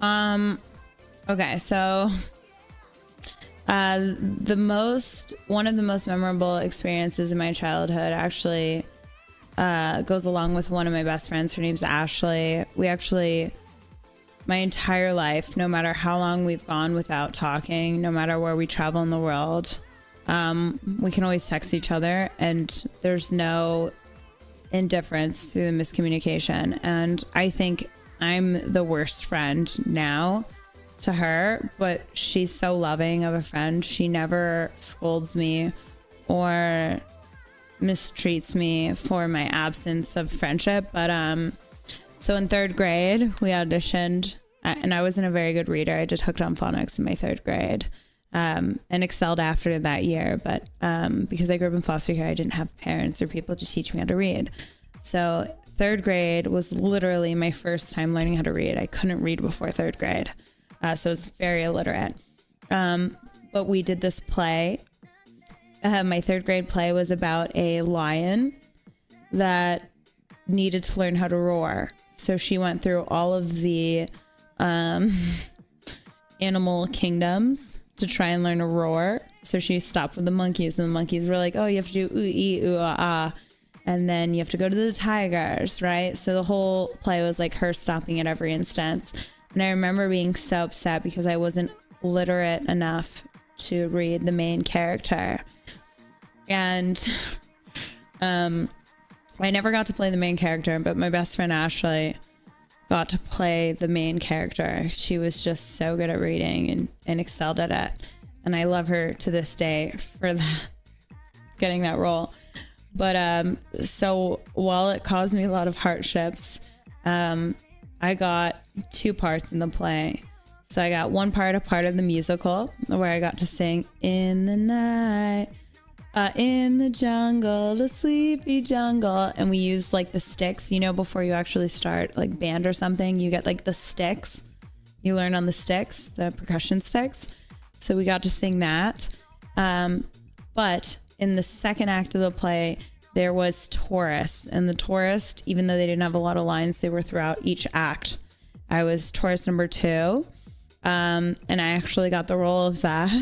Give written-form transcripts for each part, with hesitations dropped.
Okay, so one of the most memorable experiences in my childhood actually goes along with one of my best friends. Her name's Ashley. We actually, my entire life, no matter how long we've gone without talking, no matter where we travel in the world, we can always text each other, and there's no indifference through the miscommunication. And I think I'm the worst friend now to her, but she's so loving of a friend. She never scolds me or mistreats me for my absence of friendship. But so in third grade we auditioned, and I wasn't a very good reader. I did hooked on phonics in my third grade, and excelled after that year, but because I grew up in foster care, I didn't have parents or people to teach me how to read. So third grade was literally my first time learning how to read. I couldn't read before third grade, so I was very illiterate. But we did this play. My third grade play was about a lion that needed to learn how to roar. So she went through all of the animal kingdoms to try and learn to roar. So she stopped with the monkeys, and the monkeys were like, oh, you have to do ooh, ee, ooh, ah, ah. And then you have to go to the tigers, right? So the whole play was like her stopping at every instance. And I remember being so upset because I wasn't literate enough to read the main character. And I never got to play the main character, but my best friend Ashley got to play the main character. She was just so good at reading and excelled at it. And I love her to this day for getting that role. But so while it caused me a lot of hardships, I got two parts in the play. So I got one part, a part of the musical, where I got to sing in the night, in the jungle, the sleepy jungle. And we used like the sticks, you know, before you actually start like band or something, you get like the sticks. You learn on the sticks, the percussion sticks. So we got to sing that. But in the second act of the play, there was tourists, and the tourist, even though they didn't have a lot of lines, they were throughout each act. I was tourist number 2, and I actually got the role of that.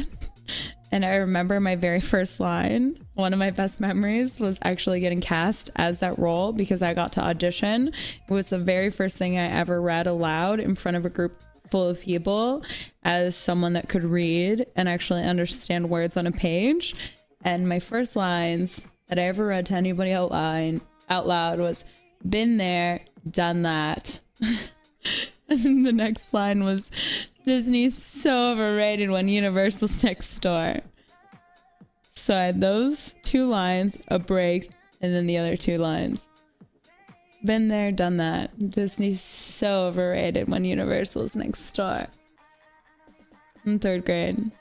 And I remember my very first line, one of my best memories was actually getting cast as that role because I got to audition. It was the very first thing I ever read aloud in front of a group full of people as someone that could read and actually understand words on a page. And my first lines that I ever read to anybody out loud was, been there, done that. And then the next line was, Disney's so overrated when Universal's next door. So I had those 2 lines, a break, and then the other 2 lines. Been there, done that. Disney's so overrated when Universal's next door. In third grade.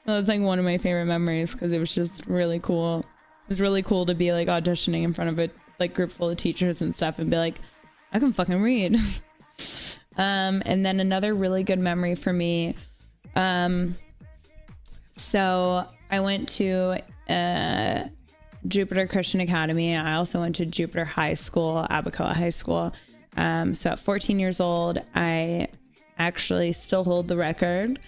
So that's like one of my favorite memories because it was just really cool. It was really cool to be like auditioning in front of a like group full of teachers and stuff and be like, I can fucking read. And then another really good memory for me. So I went to Jupiter Christian Academy. I also went to Jupiter High School, Abacoa High School. So at 14 years old, I actually still hold the record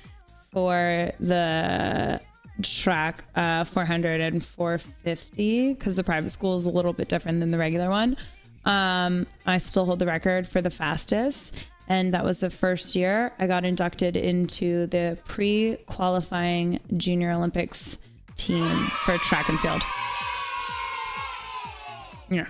for the track 400 and 450 because the private school is a little bit different than the regular one. I still hold the record for the fastest, and that was the first year I got inducted into the pre-qualifying Junior Olympics team for track and field. Yeah.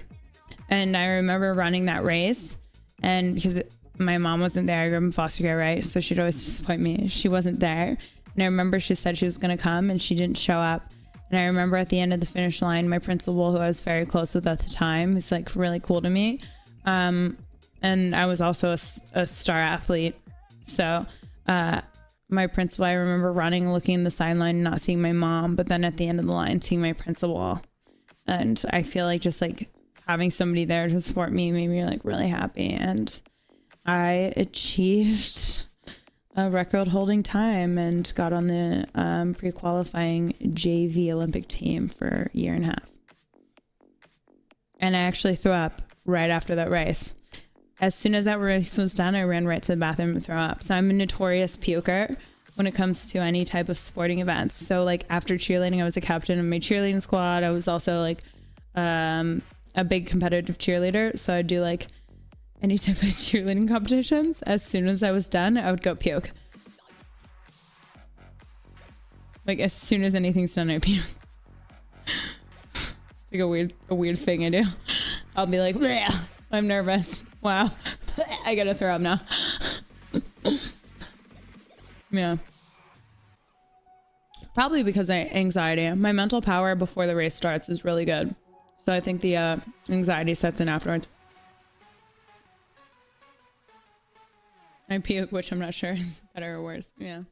And I remember running that race, and because my mom wasn't there, I grew up in foster care, right? So she'd always disappoint me. She wasn't there. And I remember she said she was going to come and she didn't show up. And I remember at the end of the finish line, my principal, who I was very close with at the time, is like really cool to me. And I was also a star athlete. So my principal, I remember running, looking in the sideline, and not seeing my mom, but then at the end of the line, seeing my principal. And I feel like just like having somebody there to support me made me like really happy. And I achieved a record holding time and got on the pre-qualifying JV Olympic team for a year and a half. And I actually threw up right after that race. as soon as that race was done, I ran right to the bathroom to throw up. So I'm a notorious puker when it comes to any type of sporting events. So like after cheerleading, I was a captain of my cheerleading squad. I was also like a big competitive cheerleader. So I'd do like any type of cheerleading competitions. As soon as I was done, I would go puke. Like as soon as anything's done, I puke. Like a weird thing I do. I'll be like, bleh, I'm nervous. Wow. I gotta throw up now. Yeah. Probably because of anxiety. My mental power before the race starts is really good. So I think the anxiety sets in afterwards. I puke, which I'm not sure is better or worse. Yeah.